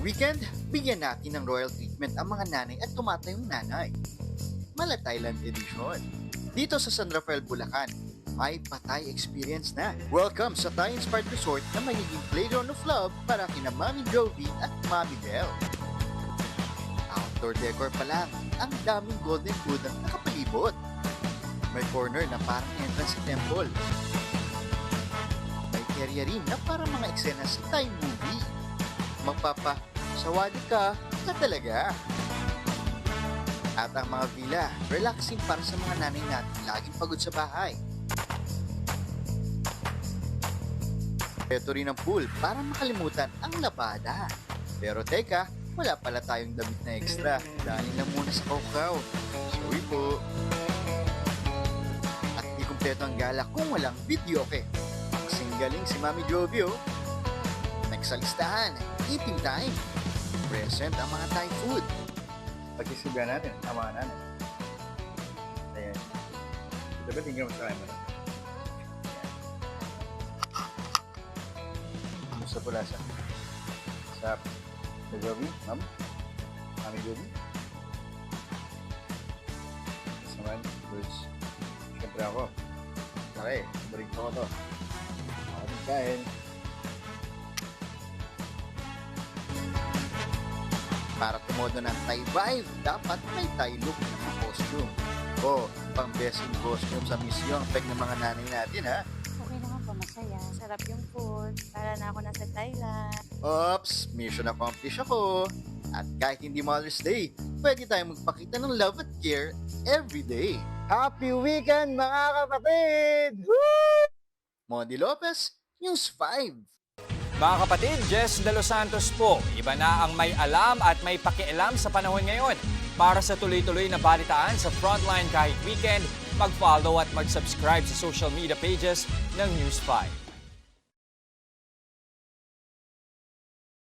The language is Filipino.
weekend, bigyan natin ng royal treatment ang mga nanay at tumatayong nanay. Mala Thailand Edition. Dito sa San Rafael, Bulacan, may patay experience na. Welcome sa Thai-inspired resort na magiging playground of love para kina Mami Jovi at Mami Belle. Outdoor decor pa lang, ang daming golden food ang nakapalibot. May corner na parang entrance sa temple. May area rin na parang mga eksena sa Thai movie. Magpapasawadi ka talaga. At ang mga villa, relaxing para sa mga nanay natin laging pagod sa bahay. Ito rin ang pool para makalimutan ang labada. Pero teka, wala pala tayong damit na extra. Dahil lang muna sa Kaukaw. Sorry po. At di kumpleto ang gala kung walang videoke. Kasing galing si Mami Jovio. Next sa listahan, eating time. Present ang mga Thai food. Pag-isibgan natin, tama na natin. Ayan. Dapat tingnan mo sa akin mo. Gusto po lasa. Sa Jovi, ma'am? Mami Jovi? Saman, goods. Siyempre ako. Okay, balik ko to. Ako din kain. Para tumodo ng Thai vibe, dapat may Thai look ng costume. O, pang best in costume sa mission peg ng mga nanay natin, ha? Okay naman po, masaya. Sarap yung food. Para na ako nasa Thailand. Oops, mission accomplished ako. At kahit hindi Mother's Day, pwede tayong magpakita ng love at care every day. Happy weekend, mga kapatid! Woo! Modi Lopez, News 5. Mga kapatid, Jess De Los Santos po. Iba na ang may alam at may pakialam sa panahon ngayon. Para sa tuloy-tuloy na balitaan sa Frontline kahit weekend, mag-follow at mag-subscribe sa social media pages ng News 5.